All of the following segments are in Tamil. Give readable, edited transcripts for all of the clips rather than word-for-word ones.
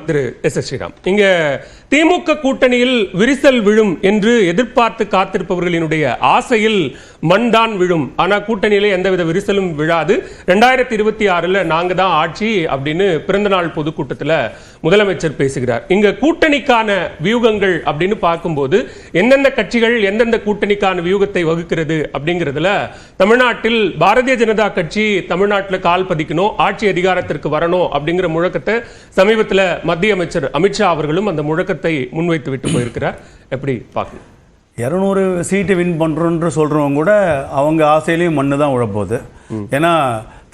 திரு எஸ் எஸ் ஸ்ரீராம், இங்க திமுக கூட்டணியில் விரிசல் விழும் என்று எதிர்பார்த்து காத்திருப்பவர்களினுடைய ஆசையில் மண்தான் விழும். ஆனா கூட்டணியில எந்தவித விரிசலும் விழாது. 2026 நாங்க தான் ஆட்சி அப்படின்னு பிறந்தநாள் பொதுக்கூட்டத்தில் முதலமைச்சர் பேசுகிறார். இங்க கூட்டணிக்கான வியூகங்கள் அப்படின்னு பார்க்கும்போது எந்தெந்த கட்சிகள் எந்தெந்த கூட்டணிக்கான வியூகத்தை வகுக்கிறது அப்படிங்கிறதுல தமிழ்நாட்டில் பாரதிய ஜனதா கட்சி தமிழ்நாட்டில் கால் பதிக்கணும், ஆட்சி அதிகாரத்திற்கு வரணும் அப்படிங்கிற முழக்கத்தை சமீபத்தில் மத்திய அமைச்சர் அமித்ஷா அவர்களும் அந்த முழக்கத்தை முன்வைத்து விட்டு போயிருக்கிறார். எப்படி பார்க்கணும்? 200 சீட்டு வின் பண்ணுறோன்னு சொல்கிறவங்க கூட அவங்க ஆசையிலையும் மண்ணு தான் உழப்போகுது. ஏன்னா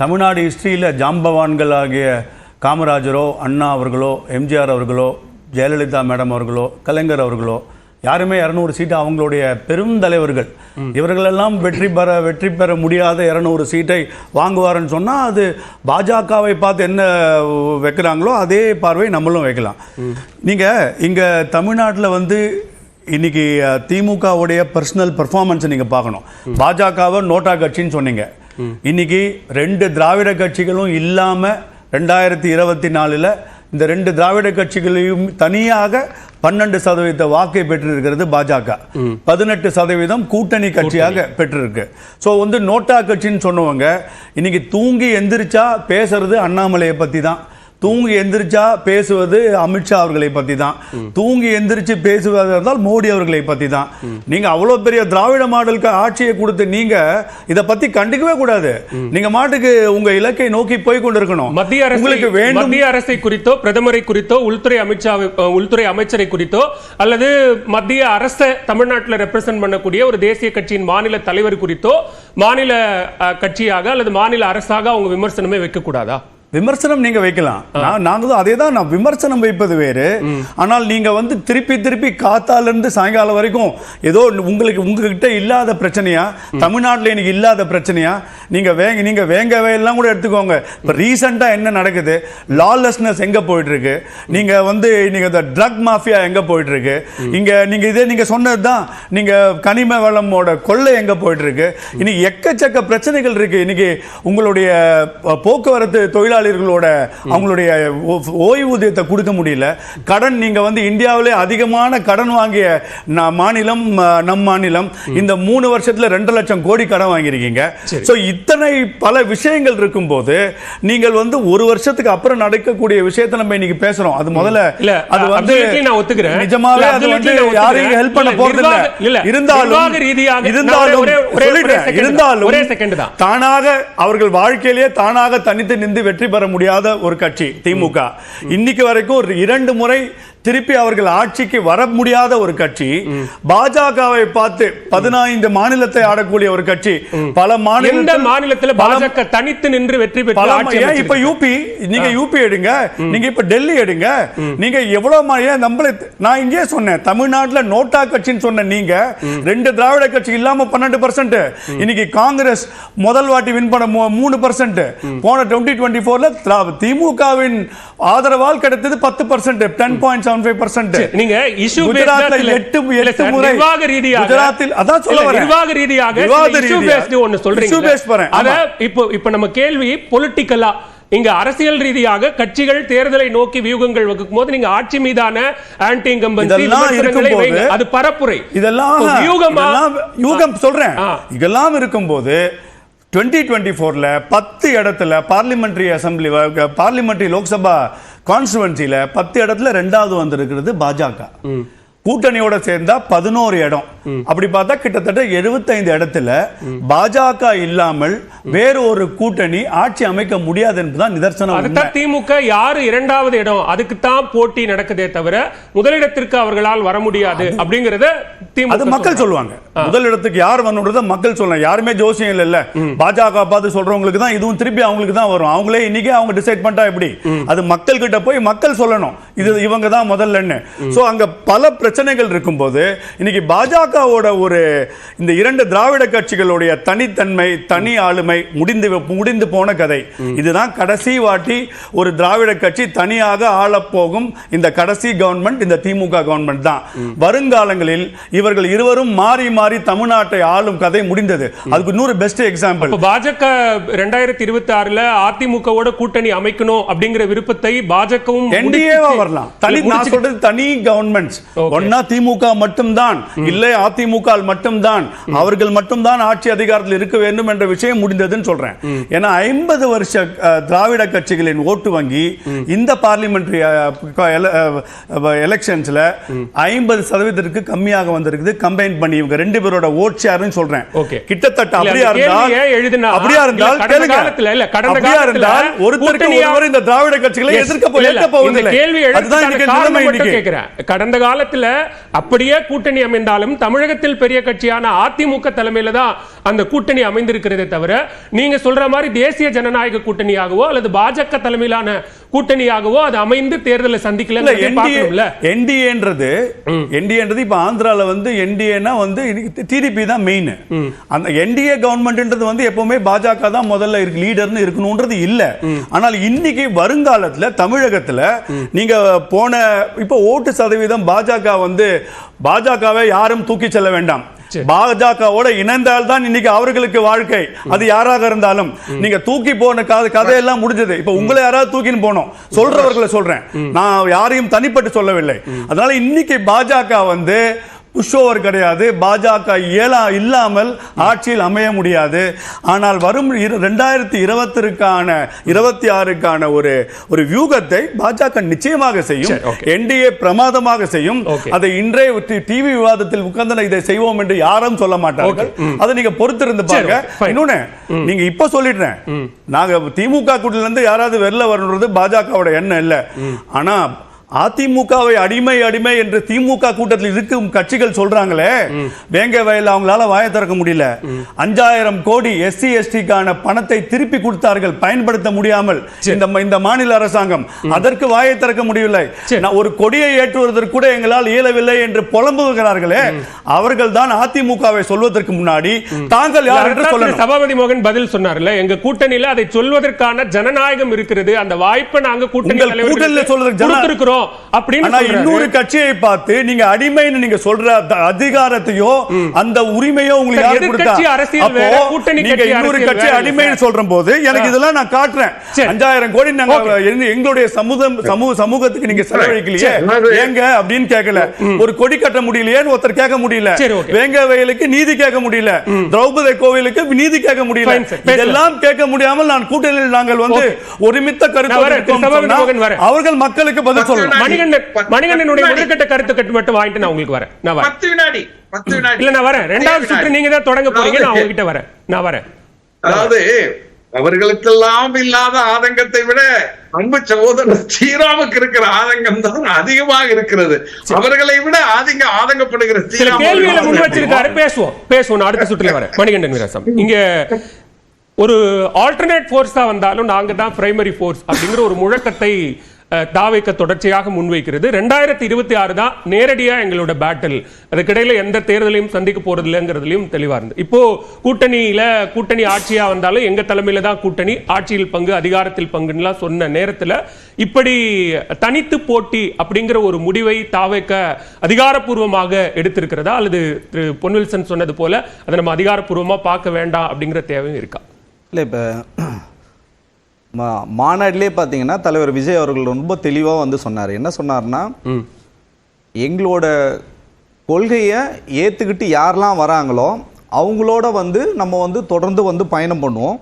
தமிழ்நாடு ஹிஸ்ட்ரியில் ஜாம்பவான்கள் ஆகிய காமராஜரோ, அண்ணா அவர்களோ, எம்ஜிஆர் அவர்களோ, ஜெயலலிதா மேடம் அவர்களோ, கலைஞர் அவர்களோ யாருமே 200 சீட்டு அவங்களுடைய பெருந்தலைவர்கள் இவர்களெல்லாம் வெற்றி பெற முடியாத 200 சீட்டை வாங்குவார்னு சொன்னால் அது பாஜகவை பார்த்து என்ன வைக்கிறாங்களோ அதே பார்வை நம்மளும் வைக்கலாம். நீங்கள் இங்கே தமிழ்நாட்டில் வந்து இன்னைக்கு திமுகவுடைய பர்சனல் பெர்ஃபார்மன்ஸை நீங்கள் பார்க்கணும். பாஜகவை நோட்டா கட்சின்னு சொன்னீங்க. இன்னைக்கு 2 திராவிட கட்சிகளும் இல்லாமல் 2024 இந்த 2 திராவிட கட்சிகளையும் தனியாக 12% வாக்கை பெற்றிருக்கிறது பாஜக, 18% கூட்டணி கட்சியாக பெற்றிருக்கு. ஸோ வந்து நோட்டா கட்சின்னு சொன்னவங்க இன்னைக்கு தூங்கி எந்திரிச்சா பேசுறது அண்ணாமலையை பற்றி தான், தூங்கி எந்திரிச்சா பேசுவது அமித்ஷா அவர்களை பற்றி தான், தூங்கி எந்திரிச்சு பேசுவதாக இருந்தால் மோடி அவர்களை பற்றி தான். நீங்க அவ்வளோ பெரிய திராவிட மாடலுக்கு ஆட்சியை கொடுத்து நீங்க இதை பற்றி கண்டுக்கவே கூடாது. நீங்க மாட்டுக்கு உங்க இலக்கை நோக்கி போய் கொண்டிருக்கணும். மத்திய அரசை குறித்தோ, பிரதமரை குறித்தோ, உள்துறை அமைச்சரை குறித்தோ அல்லது மத்திய அரசை தமிழ்நாட்டில் ரெப்ரசென்ட் பண்ணக்கூடிய ஒரு தேசிய கட்சியின் மாநில தலைவர் குறித்தோ மாநில கட்சியாக அல்லது மாநில அரசாக அவங்க விமர்சனமே வைக்க கூடாதா? விமர்சனம் நீங்க வைக்கலாம். நாங்களும் அதே தான், நான் விமர்சனம் வைப்பது வேறு. ஆனால் நீங்க வந்து திருப்பி காத்தால இருந்து சாயங்காலம் வரைக்கும் ஏதோ உங்ககிட்ட இல்லாத பிரச்சனையா, தமிழ்நாட்டில் எனக்கு இல்லாத பிரச்சனையா, நீங்க வேங்கவே எல்லாம் கூட எடுத்துக்கோங்க. இப்போ ரீசெண்டா என்ன நடக்குது, லாலெஸ்னஸ் எங்க போயிட்டு இருக்கு, நீங்க வந்து நீங்க இந்த ட்ரக் மாஃபியா எங்க போயிட்டு இருக்கு, நீங்க சொன்னதுதான், நீங்க கனிம வளமோட கொள்ளை எங்க போயிட்டு இருக்கு, இன்னைக்கு எக்கச்சக்க பிரச்சனைகள் இருக்கு. இன்னைக்கு உங்களுடைய போக்குவரத்து தொழிலாளர்களோட அவங்களுடைய ஓய்வூதியத்தை கொடுக்க முடியல, கடன் நீங்க வந்து இந்தியாவிலே அதிகமான கடன் வாங்கிய மாநிலம் நம் மாநிலம். இந்த 3 வருஷத்துல 2 லட்சம் கோடி கடன் வாங்கியிருக்கீங்க. சோ இத்தனை பல விஷயங்கள் இருக்கும்போது நீங்கள் வந்து 1 வருஷத்துக்கு அப்புறம் நடக்கக்கூடிய விஷயத்தை நம்ம இன்னைக்கு பேசுறோம். அது முதல்ல அது வந்து நான் ஒத்துக்கிறேன், நிஜமாவே அது வந்து யாரையும் ஹெல்ப் பண்ண போறது இல்ல. இருந்தாலும் தானாக அவர்கள் வாழ்க்கையிலேயே தானாக தனித்து நின்று வெற்றி பெற முடியாத ஒரு கட்சி திமுக. இன்னைக்கு வரைக்கும் 2 முறை திருப்பி அவர்கள் ஆட்சிக்கு வர முடியாத ஒரு கட்சி. பாஜகவை பார்த்து 15 மாநிலத்தை ஆடக்கூடிய ஒரு கட்சி. பல மாநிலத்தில் பாஜக தனித்து நின்று வெற்றி பெற்ற, இப்ப யூபி, நீங்க யூபி எடுங்க, நீங்க இப்ப டெல்லி எடுங்க, நீங்க எவ்வளவு நம்மள நான் இங்கே சொன்னேன், தமிழ்நாட்டில் நோட்டா கட்சின்னு சொன்ன நீங்க 2 திராவிட கட்சி இல்லாம 12%. இன்னைக்கு காங்கிரஸ் முதல் வாட்டி வின் பண்ண 3%. போன 2024 திமுகவின் ஆதரவால் கிடைத்தது 10%, 10.75%. நீங்க இஷ்யூ குஜராத்தில் 8 முறை நிர்வாக ரீதியாக, குஜராத்தில் அதான் சொல்ல வரேன், நிர்வாக ரீதியாக இஷ்யூ பேஸ்ட் ஒன்னு சொல்றீங்க. அத இப்போ நம்ம கேள்வி பொலிட்டிக்கலா, இங்க அரசியல் ரீதியாக கட்சிகள் தேர்தலை நோக்கி வியூகங்கள் வகுக்கும் போது நீங்க ஆட்சி மீதான ஆன்டி இன்கம்பன்சி விமர்சனங்களை வைங்க, அது பரப்புரை. இதெல்லாம் யூகம் சொல்றேன். இதெல்லாம் இருக்கும்போது 2024 10 இடத்துல பார்லிமெண்டரி அசம்பிளி, பார்லிமெண்டரி லோக்சபா கான்ஸ்டிடுவன்சில 10 இடத்துல 2வது வந்திருக்கிறது பாஜக. கூட்டணியோட சேர்ந்தா 11 இடம். அப்படி பார்த்தா கிட்டத்தட்ட 75 இடத்துல பாஜக இல்லாமல் வேறு ஒரு கூட்டணி ஆட்சி அமைக்க முடியாது என்பதுதான் நிதர்சனம். திமுக யாரு 2வது இடம் அதுக்கு தான் போட்டி நடக்குதே தவிர முதலிடத்திற்கு அவர்களால் வர முடியாது அப்படிங்கறத அது மக்கள் சொல்லுவாங்க. முதலிடத்துக்கு யார் வரணும்ன்றத மக்கள் சொல்லுவாங்க. யாருமே ஜோசியம் இல்ல, பாஜக பார்த்து சொல்றவங்களுக்கு தான் இதுவும் திருப்பி அவங்களுக்கு தான் வரும். அவங்களே இன்னைக்கு அவங்க டிசைட் பண்ணிட்டா எப்படி, அது மக்கள் கிட்ட போய் மக்கள் சொல்லணும் இது இவங்க தான் முதல்லன்னு. சோ அங்க பல பிரச்சனைகள் இருக்கும்போது இன்னைக்கு பாஜகவோட ஒரு இந்த இரண்டு திராவிட கட்சிகளுடைய தனித்தன்மை, தனி ஆளுமை முடிந்து போன கதை. இதுதான் கடைசி வாட்டி ஒரு திராவிட கட்சி தனியாக ஆளப்போகும் இந்த கடைசி கவர்மெண்ட், இந்த திமுக கவர்மெண்ட் தான். வருங்காலங்களில் இவர்கள் இருவரும் மாறி மாறி தமிழ்நாட்டை ஆளும் கதை முடிந்தது. அதுக்கு இன்னொரு பெஸ்ட் எக்ஸாம்பிள், பாஜக 2026ல அதிமுகவோட கூட்டணி அமைக்கணும் அப்படிங்கிற விருப்பத்தை பாஜகவும் என்டிஏவா வரலாம். நான் சொல்றது தனி கவர்மெண்ட்ஸ், ஒன்னா திமுக மட்டும்தான், இல்லை அதிமுக மட்டும்தான், அவர்கள் மட்டும்தான் ஆட்சி அதிகாரத்தில் இருக்க வேண்டும் என்ற விஷயம் முடிந்ததுன்னு சொல்றேன். ஏன்னா 50 வருஷ திராவிட கட்சிகளின் ஓட்டு வங்கி இந்த பார்லிமெண்டரி எலெக்ஷன்ஸ்ல 50% கம்மியாக வந்திருக்குது. கம்பைன் பண்ணி இவங்க ரெண்டு பேரோட ஓட் ஷேர்னு சொல்றேன். கிட்டத்தட்ட அப்படியா இருந்தால் ஒருத்தருக்கு ஒருவர் இந்த திராவிட கட்சிகளை எதிர்க்க போவதில்லை. கடந்த காலத்துல அப்படியே கூட்டணி அமைந்தாலும் தமிழகத்தில் பெரிய கட்சியான அதிமுக தலைமையில தான் அந்த கூட்டணி அமைந்திருக்கிறதே தவிர நீங்க சொல்ற மாதிரி தேசிய ஜனநாயக கூட்டணியாகவோ அல்லது பாஜக தலைமையிலான கூட்டணியாகவோ அது அமைந்து தேர்தலை சந்திக்கல. என்டிஏன்றது இப்ப ஆந்திரால வந்து என்டிஏனா வந்து டிடிபி தான் மெயின். அந்த என்டிஏ கவர்மெண்ட்ன்றது வந்து எப்பவுமே பாஜக தான் முதல்ல லீடர்னு இருக்கணும்ன்றது இல்ல. ஆனால் இன்னைக்கு வருங்காலத்துல தமிழகத்துல நீங்க போன இப்ப ஓட்டு சதவீதம் பாஜக வந்து பாஜகவை யாரும் தூக்கி செல்ல வேண்டாம். பாஜகவோட இணைந்தால் தான் இன்னைக்கு அவர்களுக்கு வாழ்க்கை. அது யாராக இருந்தாலும் நீங்க தூக்கி போன கதையெல்லாம் முடிஞ்சது. இப்ப உங்களை யாராவது தூக்கின்னு போனோம் சொல்றவர்களை சொல்றேன், நான் யாரையும் தனிப்பட்டு சொல்லவில்லை. அதனால இன்னைக்கு பாஜக வந்து புஷோவர் கிடையாது. பாஜக இல்லாமல் ஆட்சியில் அமைய முடியாது. ஆனால் வரும் 2026க்கான ஒரு வியூகத்தை பாஜக நிச்சயமாக செய்யும். என்டிஏ பிரமாதமாக செய்யும். அதை இன்றைய டிவி விவாதத்தில் உட்கார்ந்து இதை செய்வோம் என்று யாரும் சொல்ல மாட்டார்கள். அதை நீங்க பொறுத்திருந்து பாருங்க. இன்னொன்னு நீங்க இப்ப சொல்லிடுறேன், நாங்க திமுக கூட்டணியில இருந்து யாராவது வெளில வரணுன்றது பாஜகவோட எண்ணம் இல்ல. ஆனா அதிமுகவை அடிமை என்று திமுக கூட்டத்தில் இருக்கும் கட்சிகள் சொல்றாங்களே, வேங்க வயல் அவங்களால வாயை திறக்க முடியல. 5000 கோடி SC ST-க்கான பணத்தை திருப்பி கொடுத்தார்கள் பயன்படுத்த முடியாமல் இந்த மாநில அரசாங்கம். அதற்கு வாயை திறக்க முடியவில்லை. ஒரு கொடியை ஏற்றுவதற்கு கூட எங்களால் இயலவில்லை என்று புலம்புகிறார்களே, அவர்கள் தான் அதிமுகவை சொல்வதற்கு முன்னாடி தாங்கள் யார் என்று சொல்லணும். சபாபதி மோகன் பதில் சொன்னார்ல, எங்க கூட்டணியில அதை சொல்வதற்கான ஜனநாயகம் இருக்கிறது, அந்த வாய்ப்பை நாங்க கூட்டணியில சொல்றதுக்கு இன்னொரு கட்சியை பார்த்து நீங்க அடிமைன்னு நீங்க சொல்ற அதிகாரத்தையோ அந்த உரிமையோ உங்களுக்கு யார் கொடுத்தா? நீங்க இன்னொரு கட்சி அடிமைன்னு சொல்ற போது எனக்கு இதெல்லாம் நான் காட்டுறேன். 5000 கோடி நாங்க எங்களுடைய சமூகத்துக்கு நீங்க செலவழிக்கலையே ஏங்க அப்படின்னு கேட்கல. ஒரு கொடி கட்ட முடியலையேன்னு ஒருத்தர் கேட்க முடியல. வேங்க வயலுக்கு நீதி கேட்க முடியல. திரௌபதி கோவிலுக்கு நீதி கேட்க முடியல. இதெல்லாம் கேட்க முடியாமல் நான் கூட்டணியில் நாங்கள் வந்து ஒருமித்த கருத்து அவர்கள் மக்களுக்கு பதில் சொல்லணும். மணிகண்டனுடைய முதற்கட்ட கருத்து மட்டும் வாங்கிட்டு நான் உங்களுக்கு வரேன். நான் வரேன். 10 வினாடி இல்ல நான் வரேன். இரண்டாவது சுற்று நீங்க தான் தொடங்க போறீங்க. நான் உங்ககிட்ட வரேன். நான் வரேன். அதாவது அவர்களுக்கெல்லாம் இல்லாத ஆதங்கத்தை விட அன்பு சகோதரர் ஸ்ரீராமுக்கு இருக்கிற ஆதங்கம் தான் அதிகமாக இருக்கிறது. அவர்களை விட ஆதங்கப்படுகிற சில கேள்விகளை முன் வச்சிருக்காரு. பேசுவோம் அடுத்த சுற்றுல வரேன். மணிகண்டன் வீராசம், இங்க ஒரு ஆல்டர்னேட் போர்ஸா வந்தாலும் நாங்க தான் பிரைமரி போர்ஸ் அப்படிங்கிற ஒரு முழக்கத்தை தாவேக்க தொடர்ச்சியாக முன்வைக்கிறது. 2026 தான் நேரடியா எங்களோட பேட்டில். அதுக்கிடையில எந்த தேர்தலையும் சந்திக்க போறது இல்லைங்கிறதுலையும் தெளிவா இருந்து. இப்போ கூட்டணி ஆட்சியா வந்தாலும் எங்க தலைமையில தான் கூட்டணி, ஆட்சியில் பங்கு, அதிகாரத்தில் பங்குலாம் சொன்ன நேரத்துல இப்படி தனித்து போட்டி அப்படிங்கிற ஒரு முடிவை தாவேக்க அதிகாரப்பூர்வமாக எடுத்திருக்கிறதா, அல்லது திரு பொன்வில்சன் சொன்னது போல அதை நம்ம அதிகாரப்பூர்வமா பார்க்க வேண்டாம் அப்படிங்கிற தேவையும் இருக்கா? இல்லை, இப்போ மாநாட்டிலே பார்த்தீங்கன்னா தலைவர் விஜய் அவர்கள் ரொம்ப தெளிவாக வந்து சொன்னார். என்ன சொன்னார்னா, எங்களோட கொள்கையை ஏற்றுக்கிட்டு யாரெல்லாம் வராங்களோ அவங்களோட வந்து நம்ம வந்து தொடர்ந்து வந்து பயணம் பண்ணுவோம்.